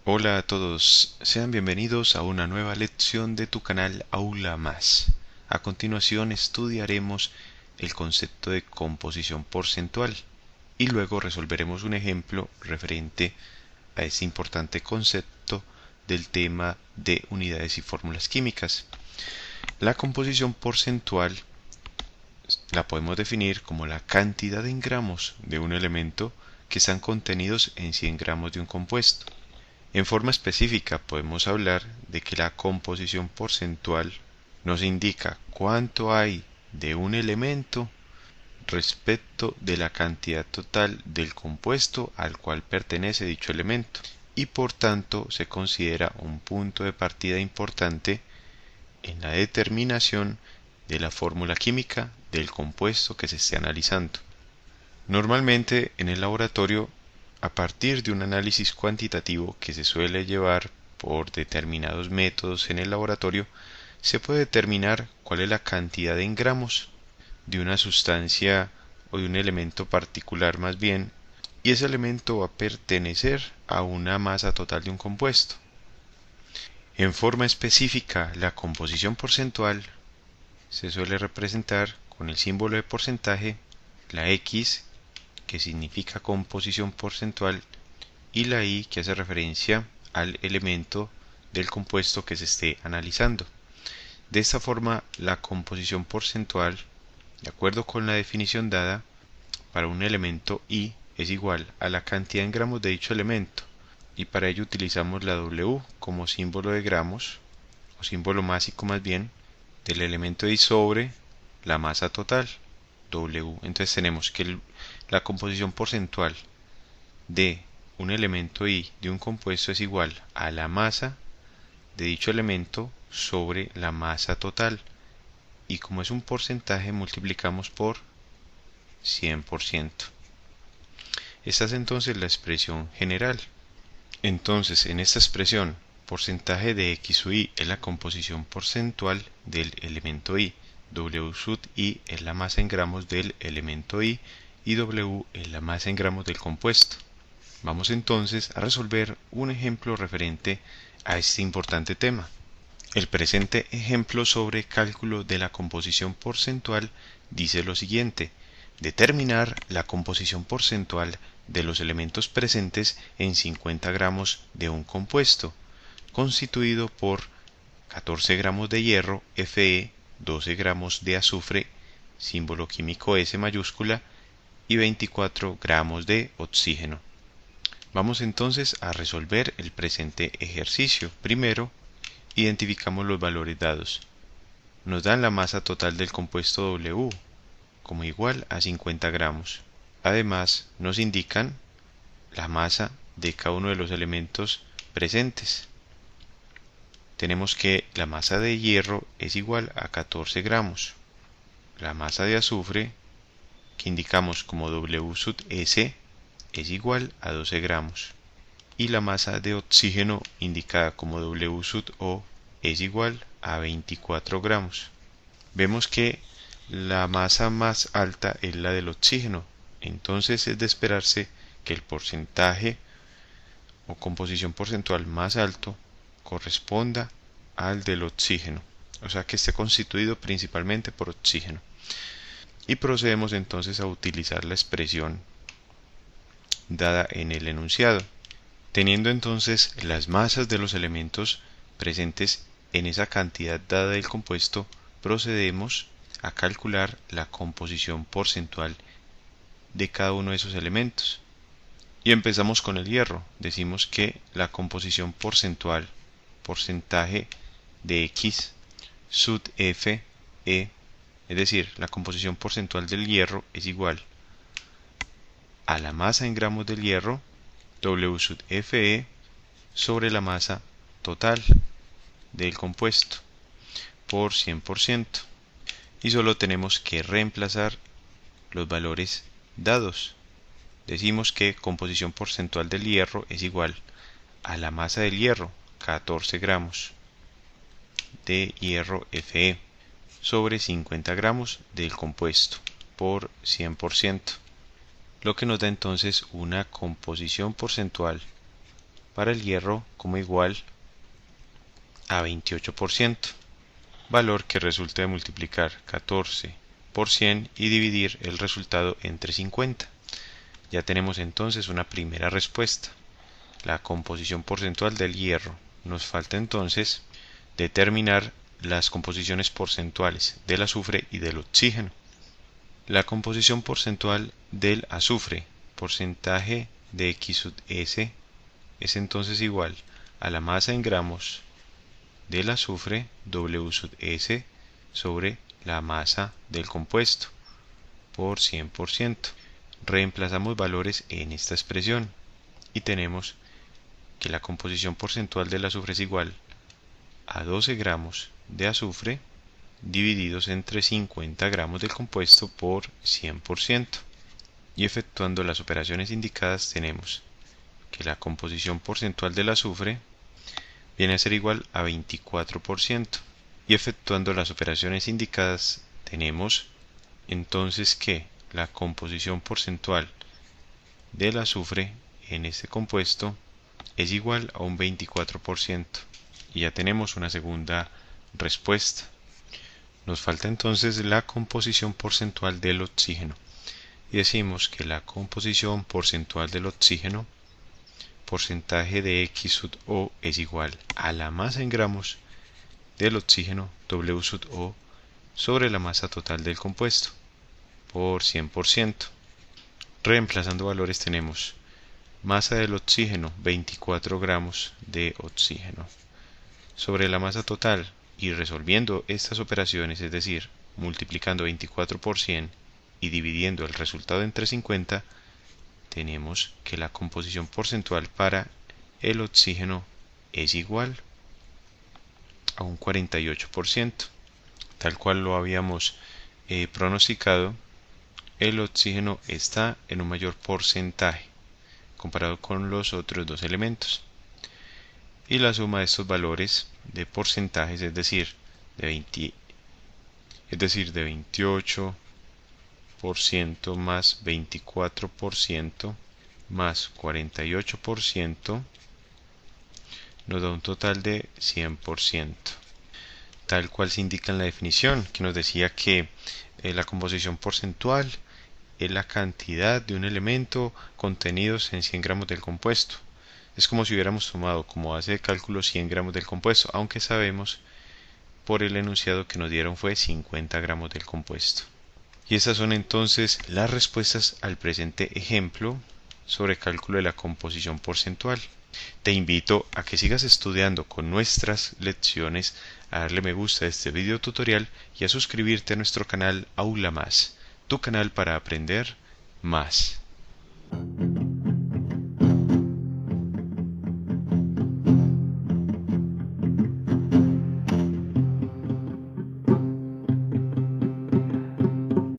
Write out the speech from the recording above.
Hola a todos, sean bienvenidos a una nueva lección de tu canal Aula Más. A continuación estudiaremos el concepto de composición porcentual y luego resolveremos un ejemplo referente a este importante concepto del tema de unidades y fórmulas químicas. La composición porcentual la podemos definir como la cantidad en gramos de un elemento que están contenidos en 100 gramos de un compuesto. En forma específica podemos hablar de que la composición porcentual nos indica cuánto hay de un elemento respecto de la cantidad total del compuesto al cual pertenece dicho elemento y por tanto se considera un punto de partida importante en la determinación de la fórmula química del compuesto que se esté analizando. Normalmente en el laboratorio, a partir de un análisis cuantitativo que se suele llevar por determinados métodos en el laboratorio, se puede determinar cuál es la cantidad en gramos de una sustancia o de un elemento particular más bien, y ese elemento va a pertenecer a una masa total de un compuesto. En forma específica, la composición porcentual se suele representar con el símbolo de porcentaje, la X, que significa composición porcentual, y la I, que hace referencia al elemento del compuesto que se esté analizando. De esta forma, la composición porcentual, de acuerdo con la definición dada, para un elemento I es igual a la cantidad en gramos de dicho elemento, y para ello utilizamos la W como símbolo de gramos, o símbolo másico más bien, del elemento I sobre la masa total, W. Entonces tenemos que la composición porcentual de un elemento I de un compuesto es igual a la masa de dicho elemento sobre la masa total, y como es un porcentaje multiplicamos por 100%. Esta es entonces la expresión general. Entonces, en esta expresión, porcentaje de X sub I es la composición porcentual del elemento I, W sub I es la masa en gramos del elemento I y W es la masa en gramos del compuesto. Vamos entonces a resolver un ejemplo referente a este importante tema. El presente ejemplo sobre cálculo de la composición porcentual dice lo siguiente: determinar la composición porcentual de los elementos presentes en 50 gramos de un compuesto, constituido por 14 gramos de hierro Fe, 12 gramos de azufre, símbolo químico S mayúscula, y 24 gramos de oxígeno. Vamos entonces a resolver el presente ejercicio. Primero, identificamos los valores dados. Nos dan la masa total del compuesto W como igual a 50 gramos. Además, nos indican la masa de cada uno de los elementos presentes. Tenemos que la masa de hierro es igual a 14 gramos. La masa de azufre, que indicamos como W sub S, es igual a 12 gramos. Y la masa de oxígeno, indicada como W sub O, es igual a 24 gramos. Vemos que la masa más alta es la del oxígeno, entonces es de esperarse que el porcentaje o composición porcentual más alto corresponda al del oxígeno, o sea que esté constituido principalmente por oxígeno. Y procedemos entonces a utilizar la expresión dada en el enunciado. Teniendo entonces las masas de los elementos presentes en esa cantidad dada del compuesto, procedemos a calcular la composición porcentual de cada uno de esos elementos. Y empezamos con el hierro. Decimos que la composición porcentual, porcentaje de X sub Fe, es decir, la composición porcentual del hierro es igual a la masa en gramos del hierro, W sub Fe, sobre la masa total del compuesto por 100%. Y solo tenemos que reemplazar los valores dados. Decimos que composición porcentual del hierro es igual a la masa del hierro, 14 gramos de hierro Fe, sobre 50 gramos del compuesto por 100%, lo que nos da entonces una composición porcentual para el hierro como igual a 28%, valor que resulta de multiplicar 14 por 100 y dividir el resultado entre 50. Ya tenemos entonces una primera respuesta, la composición porcentual del hierro. Nos falta entonces determinar las composiciones porcentuales del azufre y del oxígeno. La composición porcentual del azufre, porcentaje de X sub S, es entonces igual a la masa en gramos del azufre W sub S sobre la masa del compuesto por 100%. Reemplazamos valores en esta expresión y tenemos que la composición porcentual del azufre es igual a 12 gramos de azufre divididos entre 50 gramos del compuesto por 100%. Y efectuando las operaciones indicadas tenemos que la composición porcentual del azufre viene a ser igual a 24%. Y efectuando las operaciones indicadas tenemos entonces que la composición porcentual del azufre en este compuesto es igual a un 24%. Y ya tenemos una segunda respuesta. Nos falta entonces la composición porcentual del oxígeno. Y decimos que la composición porcentual del oxígeno, porcentaje de X sub O, es igual a la masa en gramos del oxígeno W sub O sobre la masa total del compuesto por 100%. Reemplazando valores tenemos masa del oxígeno 24 gramos de oxígeno sobre la masa total, y resolviendo estas operaciones, es decir, multiplicando 24 por 100 y dividiendo el resultado entre 50, tenemos que la composición porcentual para el oxígeno es igual a un 48%. Tal cual lo habíamos pronosticado, el oxígeno está en un mayor porcentaje comparado con los otros dos elementos. Y la suma de estos valores de porcentajes, es decir, de 28% más 24% más 48%, nos da un total de 100%. Tal cual se indica en la definición, que nos decía que la composición porcentual es la cantidad de un elemento contenidos en 100 gramos del compuesto. Es como si hubiéramos tomado como base de cálculo 100 gramos del compuesto, aunque sabemos por el enunciado que nos dieron fue 50 gramos del compuesto. Y estas son entonces las respuestas al presente ejemplo sobre cálculo de la composición porcentual. Te invito a que sigas estudiando con nuestras lecciones, a darle me gusta a este video tutorial y a suscribirte a nuestro canal Aula Más, tu canal para aprender más.